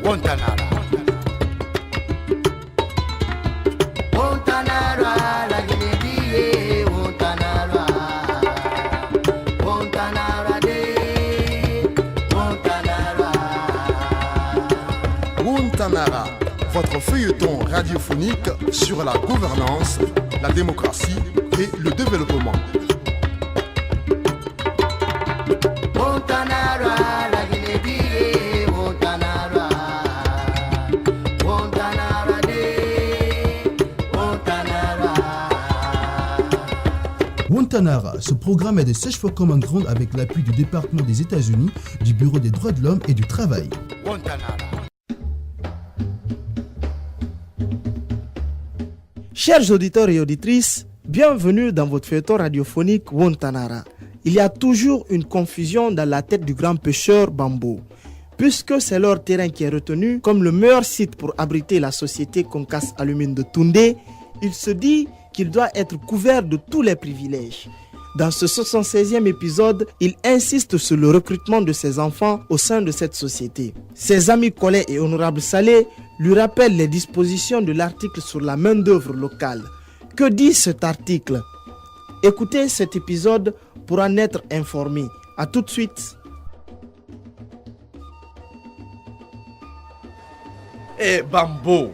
Montanara. Montanara, la Guinée, Montanara. Montanara de Montanara. Montanara, votre feuilleton radiophonique sur la gouvernance, la démocratie et le développement. Montanara, la Guinée, Montanara. Montanara de Montanara. Montanara, ce programme est de Search for Common Ground avec l'appui du département des États-Unis, du Bureau des droits de l'homme et du travail. Montanara. Chers auditeurs et auditrices, bienvenue dans votre feuilleton radiophonique Montanara. Il y a toujours une confusion dans la tête du grand pêcheur Bambo. Puisque c'est leur terrain qui est retenu comme le meilleur site pour abriter la société Concas Alumine de Toundé, il se dit qu'il doit être couvert de tous les privilèges. Dans ce 76e épisode, il insiste sur le recrutement de ses enfants au sein de cette société. Ses amis Collet et Honorable Salé lui rappellent les dispositions de l'article sur la main-d'œuvre locale. Que dit cet article? Écoutez cet épisode pour en être informé. A tout de suite. Eh Bambo,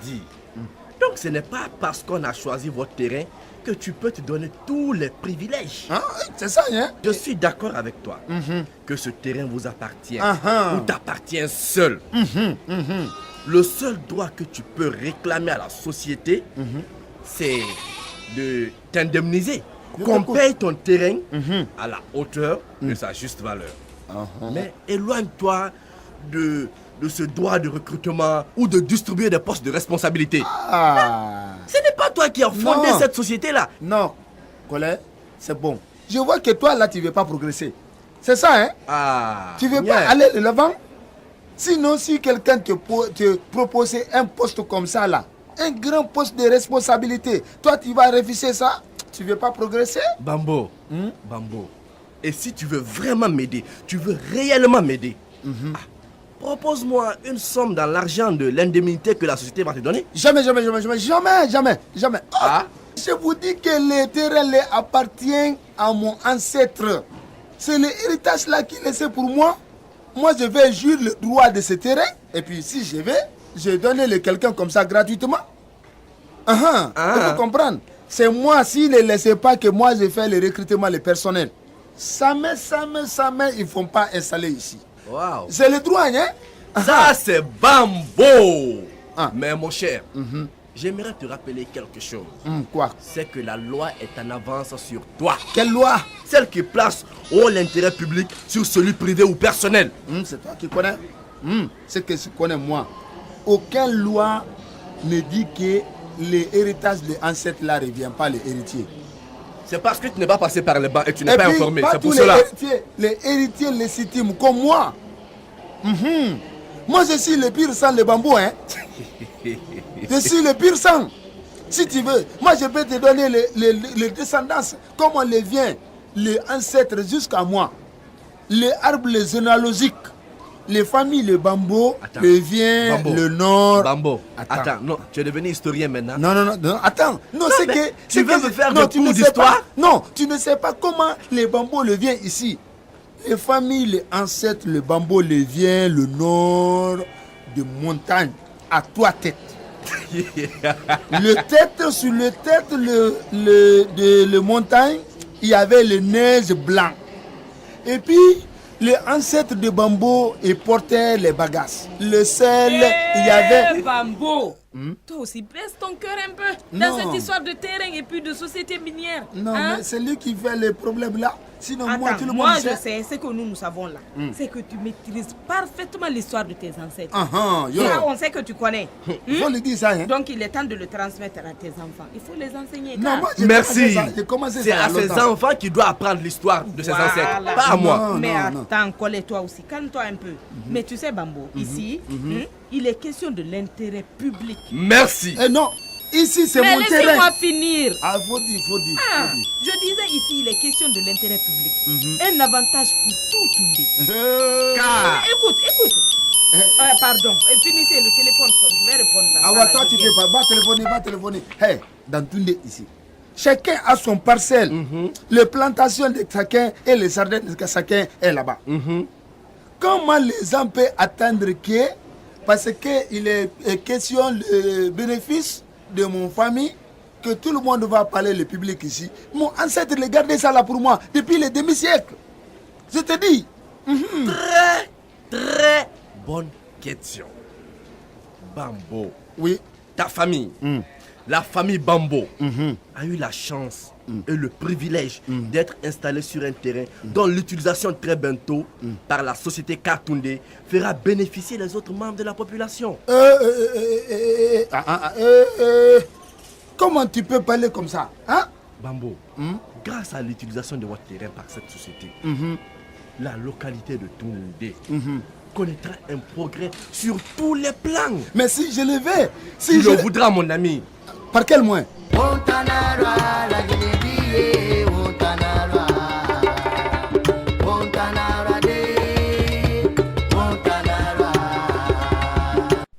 dis, donc ce n'est pas parce qu'on a choisi votre terrain que tu peux te donner tous les privilèges. Ah, c'est ça, hein? Je suis d'accord avec toi que ce terrain vous appartient ou t'appartient seul. Le seul droit que tu peux réclamer à la société, c'est de t'indemniser. Qu'on paye ton terrain à la hauteur de sa juste valeur. Mais éloigne-toi de ce droit de recrutement ou de distribuer des postes de responsabilité. Ce n'est pas toi qui as fondé cette société-là. Non, Collet, c'est bon. Je vois que toi, là, tu ne veux pas progresser. C'est ça, hein? Tu ne veux pas aller de l'avant? Sinon, si quelqu'un te proposait un poste comme ça, là, un grand poste de responsabilité, toi, tu vas refuser ça? Tu ne veux pas progresser? Bambo, Bambo, et si tu veux vraiment m'aider, tu veux réellement m'aider, propose-moi une somme dans l'argent de l'indemnité que la société va te donner. Jamais. Je vous dis que le terrain appartient à mon ancêtre. C'est l'héritage là qui laissait pour moi. Moi, je vais jurer le droit de ce terrain. Et puis, si je vais, je donne le quelqu'un comme ça gratuitement. Tu peux comprendre? C'est moi, s'il ne laissait pas que moi, je fais le recrutement, le personnel. Jamais, ils ne font pas installer ici. Wow. C'est le droit, hein? Ça, c'est Bambo. Mais mon cher, j'aimerais te rappeler quelque chose. Quoi? C'est que la loi est en avance sur toi. Quelle loi? Celle qui place haut l'intérêt public sur celui privé ou personnel. C'est toi qui connais? C'est que je connais moi. Aucune loi ne dit que l'héritage de l'ancêtre là ne revient pas l'héritier. C'est parce que tu n'es pas passé par les bancs et tu n'es Et pas puis, informé. pas C'est pour tous cela. Les héritiers légitimes comme moi. Moi, je suis le pire sang, le bambou, hein. Je suis le pire sang. Si tu veux, moi, je peux te donner les descendances, comment on les vient, les ancêtres jusqu'à moi. Les arbres, les généalogiques. Les familles, le bambou, le vient, Bambo. le nord. Bambo, attends, non, tu es devenu historien maintenant. Non, attends. Non, c'est que... Tu veux me faire des tu cours ne sais d'histoire? pas. Non, tu ne sais pas comment les bambous le vient ici. Les familles, les ancêtres, le bambou le vient, le nord de montagne, à trois têtes. Le tête, sur le tête, le montagne, il y avait le neige blanc. Et puis... les ancêtres de Bambo portaient les bagages. Le sel, il y avait... Bambo, toi aussi baisse ton cœur un peu dans cette histoire de terrain et puis de société minière. Non, mais c'est lui qui fait les problèmes là. Sinon, moi, tout le monde je sais, ce que nous savons là, c'est que tu maîtrises parfaitement l'histoire de tes ancêtres. Ça, on sait que tu connais. Il faut lui dire ça, hein? Donc, il est temps de le transmettre à tes enfants. Il faut les enseigner. Non, moi, merci. C'est à ses enfants qui doit apprendre l'histoire de ses ancêtres, pas à moi. Mais attends, Collet-toi aussi, calme-toi un peu. Mais tu sais, Bambo, ici, il est question de l'intérêt public. Merci. Non, ici c'est mon terrain. Mais laissez-moi finir. Faut dire. Je disais ici, il est question de l'intérêt public. Un avantage pour tout Toundé. Car... Écoute. Pardon, finissez, le téléphone sonne, je vais répondre. Ah ouais, toi tu fais pas, va téléphoner. Hey, dans Toundé ici, chacun a son parcelle. Les plantations de chacun et les sardines de chacun est là-bas. Comment les gens peuvent attendre que, parce qu'il est question de bénéfice de mon famille, que tout le monde va parler, le public ici. Mon ancêtre les gardait ça là pour moi depuis les demi-siècles. Je te dis. Très bonne question. Bambo, Oui. ta famille, la famille Bambo, a eu la chance et le privilège d'être installée sur un terrain dont l'utilisation très bientôt par la société Katunde fera bénéficier les autres membres de la population. Comment tu peux parler comme ça, hein? Bambo, grâce à l'utilisation de votre terrain par cette société, la localité de Tunde connaîtra un progrès sur tous les plans. Mais si je le vais, si Tu je... le voudras, mon ami. Par quel moyen?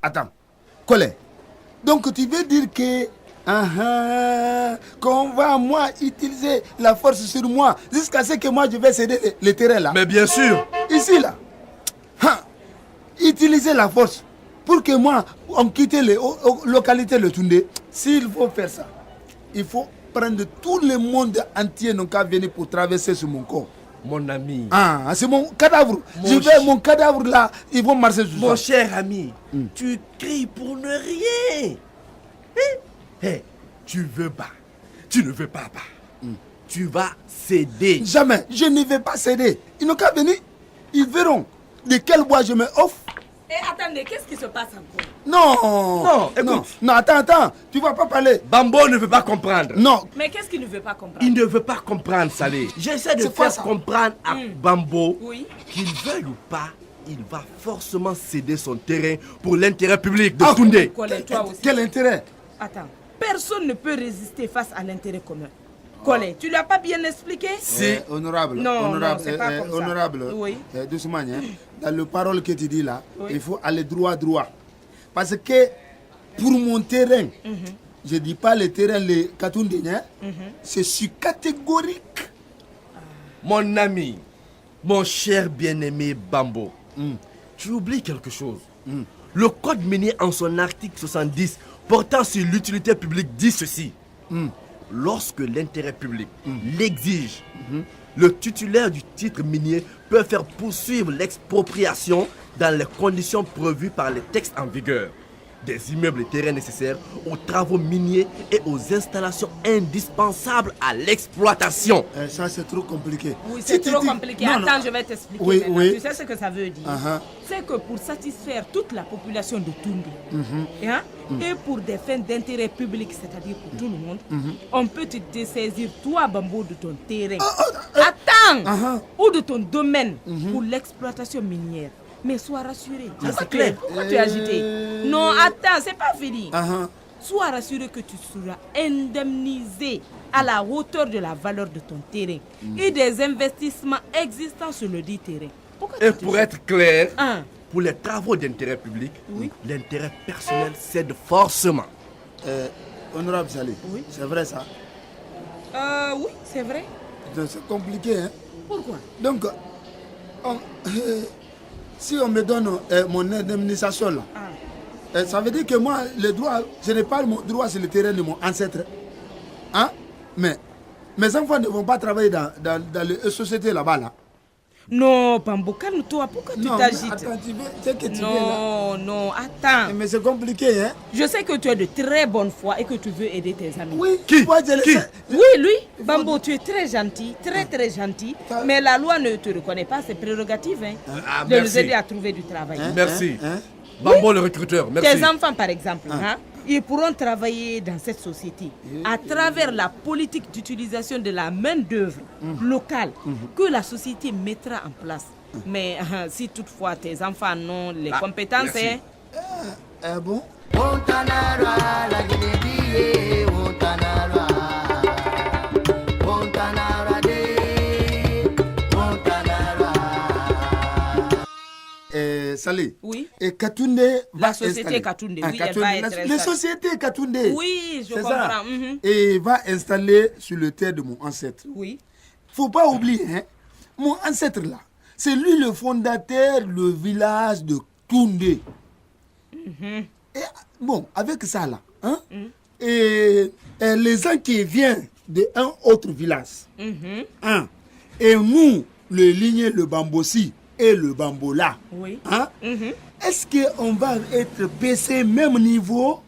Attends, Colin, donc tu veux dire que qu'on va moi utiliser la force sur moi jusqu'à ce que moi je vais céder le terrain là? Mais bien sûr. Ici là, utiliser la force pour que moi on quitte les localités de Toundé. S'il faut faire ça, il faut prendre tout le monde entier non qu'à venir pour traverser sur mon corps. Mon ami. Ah, c'est mon cadavre. Mon cadavre là, ils vont marcher sur ça. Mon cher ami, tu cries pour ne rien. Hey, tu veux pas. Tu ne veux pas. Tu vas céder. Jamais, je ne vais pas céder. Ils n'ont qu'à venir. Ils verront de quel bois je me offre. Et attendez, qu'est-ce qui se passe encore? Non, écoute. Non, attends, tu vas pas parler. Bambo ne veut pas comprendre. Non, Mais qu'est-ce qu'il ne veut pas comprendre? Il ne veut pas comprendre, Salé. J'essaie de C'est quoi faire ça? comprendre à Bambo Oui. qu'il veuille ou pas, il va forcément céder son terrain pour l'intérêt public de Koundé. Colin, toi aussi. quel intérêt? Attends, personne ne peut résister face à l'intérêt commun. Colin, tu lui as pas bien expliqué? Si. Honorable, Non, c'est pas comme ça. honorable, Oui. doucement, hein. Dans le parole que tu dis là, Oui. il faut aller droit. Parce que pour mon terrain, je ne dis pas le terrain, les Katoundé, hein, c'est sur catégorique. Mon ami, mon cher bien-aimé Bambo, tu oublies quelque chose. Le code minier en son article 70 portant sur l'utilité publique dit ceci. Lorsque l'intérêt public l'exige, le titulaire du titre minier peut faire poursuivre l'expropriation dans les conditions prévues par les textes en vigueur des immeubles et terrains nécessaires aux travaux miniers et aux installations indispensables à l'exploitation. Ça, c'est trop compliqué. Oui, Si c'est tu trop dis- compliqué. Non, non. Attends, je vais t'expliquer. Oui, maintenant. oui. Tu sais ce que ça veut dire? C'est que pour satisfaire toute la population de Toundé, et pour des fins d'intérêt public, c'est-à-dire pour tout le monde, on peut te dessaisir, toi, Bambo, de ton terrain. Attends! Ou de ton domaine pour l'exploitation minière. Mais sois rassuré. c'est clair. Pourquoi tu es agité? Non, attends, c'est pas fini. Sois rassuré que tu seras indemnisé à la hauteur de la valeur de ton terrain et des investissements existants sur le dit terrain. Pourquoi Et tu te pour gênes? être clair, Hein? pour les travaux d'intérêt public, l'intérêt personnel cède forcément. Honorable Salé, Oui. c'est vrai ça. Oui, c'est vrai. Donc, c'est compliqué, hein. Pourquoi? Donc, si on me donne mon indemnisation là, ça veut dire que moi, le droit, je n'ai pas mon droit sur le terrain de mon ancêtre. Hein? Mais mes enfants ne vont pas travailler dans les sociétés là-bas. Là. Non, Bambo, calme-toi. Pourquoi tu Non, t'agites? mais attends, tu veux, c'est que tu veux là. Non, attends. Mais c'est compliqué, hein? Je sais que tu es de très bonne foi et que tu veux aider tes amis. Oui, Qui? moi, je le Qui? sais. Oui, lui, Bambo, tu es très gentil, très gentil, mais la loi ne te reconnaît pas ses prérogatives de merci. nous aider à trouver du travail. Merci. Hein? Bambo le recruteur, merci. Tes enfants, par exemple, ils pourront travailler dans cette société à travers la politique d'utilisation de la main-d'œuvre locale que la société mettra en place. Mais si toutefois tes enfants n'ont les compétences, merci. Bon? Salé. Oui. Et Katoundé va La société installer. Katoundé, Ah, oui, elle va être Les installée. sociétés Katoundé. Oui, je C'est comprends. ça. Mhm. Et va installer sur le terre de mon ancêtre. Oui. Faut pas oublier, hein, mon ancêtre là, c'est lui le fondateur du village de Toundé. Et bon, avec ça là, hein, et les gens qui viennent d'un autre village, hein, et nous, le ligné, le Bambossi et le Bambola, Oui. hein, est-ce qu'on va être baissé même niveau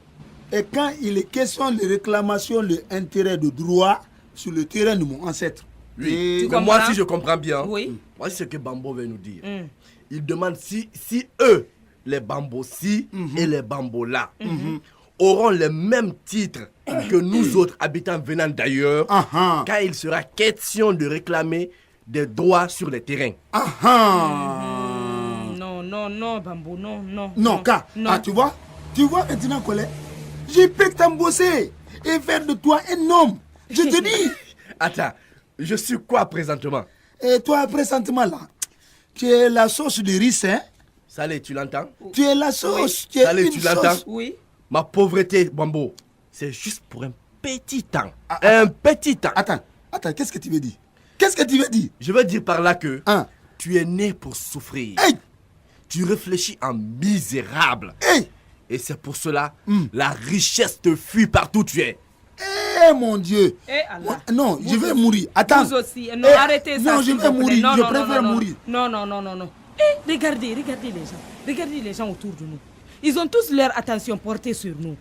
et quand il est question de réclamation de intérêt de droit sur le terrain de mon ancêtre? Oui. Et- Tu Mais moi, comprends? si je comprends bien, Oui. moi, c'est ce que Bambo veut nous dire. Il demande si eux, les Bambossi et les Bambola, auront les mêmes titres que nous autres habitants venant d'ailleurs, Ah, quand il sera question de réclamer des droits sur les terrains. Non, Bambo, non. Non, car, non. ah, tu vois maintenant, Collet, j'ai pu t'embosser et faire de toi un homme. Je te dis. Attends, je suis quoi présentement? Et toi, présentement là, tu es la sauce de riz, hein? Salé, tu l'entends? Tu es la sauce. Tu es Salé, une tu l'entends? sauce. Oui. Ma pauvreté, Bambo, c'est juste pour un petit temps. Un petit temps. Attends, qu'est-ce que tu veux dire? Qu'est-ce que tu veux dire? Je veux dire par là que Hein? tu es né pour souffrir. Hey! Tu réfléchis en misérable. Hey! Et c'est pour cela, la richesse te fuit partout où tu es. Eh mon Dieu! Eh Allah. Moi, non, je vais mourir. Attends. Vous aussi. Non, Eh, arrêtez ça. Non, je s'il vais vous plaît. mourir. Non, Je non, préfère non, mourir. Non. Regardez les gens. Regardez les gens autour de nous. Ils ont tous leur attention portée sur nous.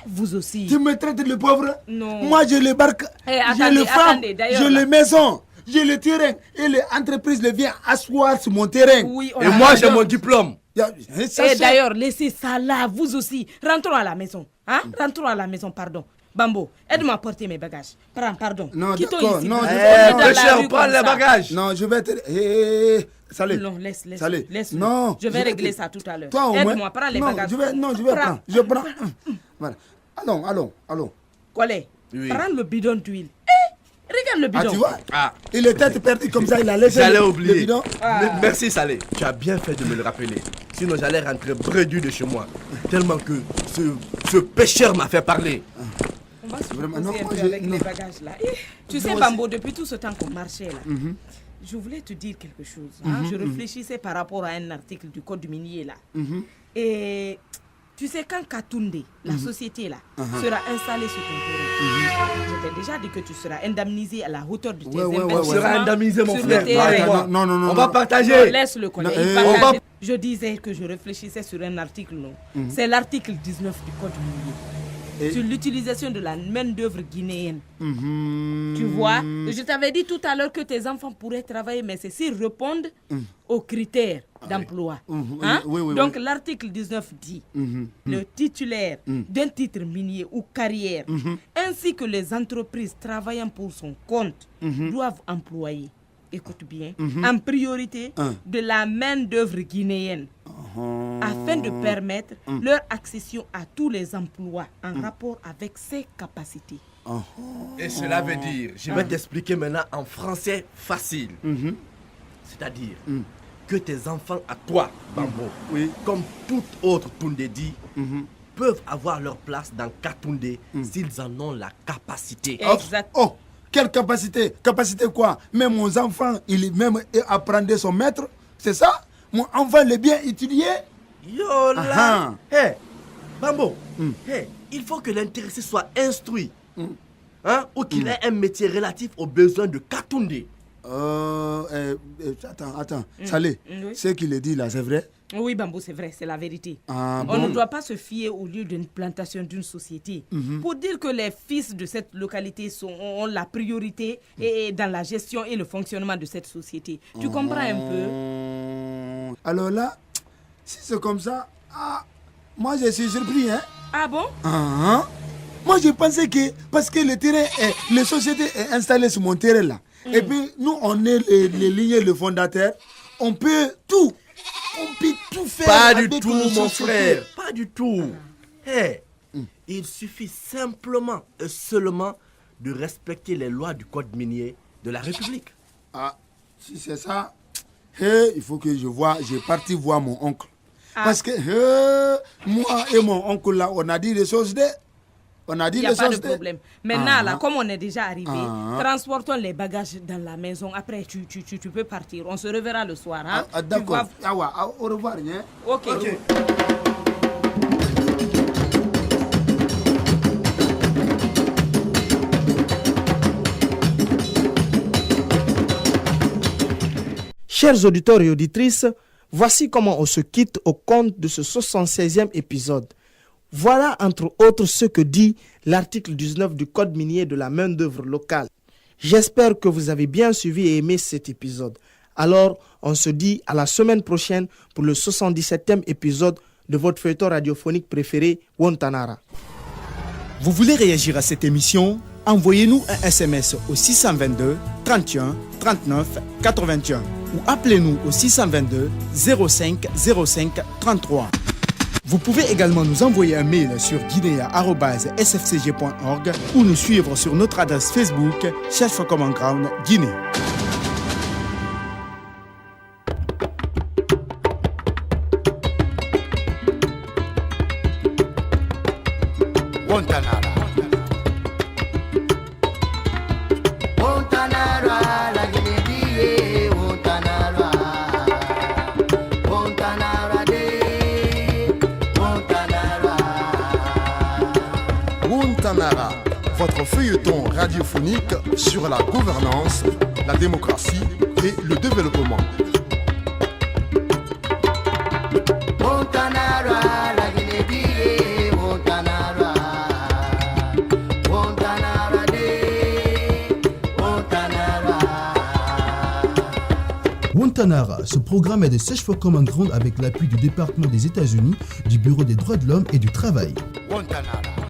Vous aussi. Tu me traites de pauvre? Non. Moi, j'ai les barques, Eh, j'ai attendez, les femmes, attendez, d'ailleurs, j'ai là. les maisons, j'ai le terrain. Et les entreprises viennent asseoir sur mon terrain. Oui, on Et a moi, raison. j'ai mon diplôme. Et d'ailleurs, laissez ça là, vous aussi. Rentrons à la maison. Hein? Rentrons à la maison, pardon. Bambo, aide-moi à porter mes bagages. Pardon. Non, Quittons d'accord, ici. non, Vous je- êtes Eh, dans la Pécheur, rue prends comme les ça. bagages. Non, je vais te... Salé. Non, laisse. Salé. Laisse-le. Non. Je vais vais régler te- ça tout à l'heure. Toi, au moins. Aide-moi, prends les non, bagages. Je vais prendre. Je prends. Voilà. Allons. Collet, Oui. prends le bidon d'huile. Regarde le Ah, bidon. tu vois? Ah, Il est tête perdue comme ça, il a laissé j'allais le oublier. bidon. Merci, Salé. Tu as bien fait de me le rappeler. Sinon, j'allais rentrer bredouille de chez moi. Tellement que ce pécheur m'a fait parler. On va se Vraiment, reposer non, un moi, peu j'ai- avec non. les bagages là. Tu sais, Moi Bambo, depuis tout ce temps qu'on marchait là, je voulais te dire quelque chose. Hein. Je réfléchissais par rapport à un article du Code minier là. Et tu sais, quand Katoundé, la société là, sera installée sur ton terrain, je t'ai déjà dit que tu seras indemnisé à la hauteur de tes Ouais, investissements. ouais. Tu seras indemnisé, mon sur frère. le terrain. Moi. Non. On va Non, partager. laisse-le connaître. Non, Il on partage. va- Je disais que je réfléchissais sur un article, non. C'est l'article 19 du Code minier. Et- Sur l'utilisation de la main-d'œuvre guinéenne. Mhm. Tu vois, je t'avais dit tout à l'heure que tes enfants pourraient travailler, mais c'est s'ils répondent aux critères d'emploi. Hein? Oui. Donc l'article 19 dit le titulaire d'un titre minier ou carrière, ainsi que les entreprises travaillant pour son compte, doivent employer, écoute bien, en priorité de la main-d'œuvre guinéenne, afin de permettre leur accession à tous les emplois en rapport avec ses capacités. Et cela veut dire, je vais t'expliquer maintenant en français facile. C'est-à-dire que tes enfants à toi, Bambo, comme tout autre Tundedi, peuvent avoir leur place dans Katoundé s'ils en ont la capacité. Exact. Oh, quelle capacité? Capacité quoi? Même mon enfant, il est même apprendre son maître. C'est ça? Mon enfant l'est bien étudié. Yo là! Ah. Hé, Bambo, hey, il faut que l'intéressé soit instruit. Hein, ou qu'il ait un métier relatif aux besoins de Katoundé. Attends. Salé, Oui. ce qu'il est dit là, c'est vrai? Oui, Bambou, c'est vrai, c'est la vérité. Ah, On bon. ne doit pas se fier au lieu d'une plantation d'une société. Pour dire que les fils de cette localité ont la priorité et dans la gestion et le fonctionnement de cette société. Tu comprends un peu? Alors là, si c'est comme ça, moi je suis surpris, hein? Ah bon? Moi je pensais que, parce que le terrain, les sociétés est installée sur mon terrain là, et puis nous on est les lignes, le fondateur, on peut tout faire. Pas du avec tout, nos mon sociétés. frère. Pas du tout. Hey, il suffit simplement et seulement de respecter les lois du code minier de la République. Ah, si c'est ça, il faut que je vois, j'ai parti voir mon oncle. Parce que moi et mon oncle là, on a dit des choses On a dit il n'y a les pas de choses problème. Maintenant, là, comme on est déjà arrivé, transportons les bagages dans la maison. Après, tu peux partir. On se reverra le soir. Hein? D'accord. Au revoir. Hein? Ok. Chers auditeurs et auditrices, voici comment on se quitte au compte de ce 76e épisode. Voilà entre autres ce que dit l'article 19 du Code minier de la main-d'œuvre locale. J'espère que vous avez bien suivi et aimé cet épisode. Alors, on se dit à la semaine prochaine pour le 77e épisode de votre feuilleton radiophonique préféré, Wontanara. Vous voulez réagir à cette émission? Envoyez-nous un SMS au 622 31 39 81 ou appelez-nous au 622 05 05 33. Vous pouvez également nous envoyer un mail sur guinea@sfcg.org ou nous suivre sur notre adresse Facebook Search for Common Ground Guinée. Wontanara, votre feuilleton radiophonique sur la gouvernance, la démocratie et le développement. Wontanara, ce programme est de Search for Common Ground avec l'appui du département des États-Unis, du Bureau des droits de l'homme et du travail. Wontanara.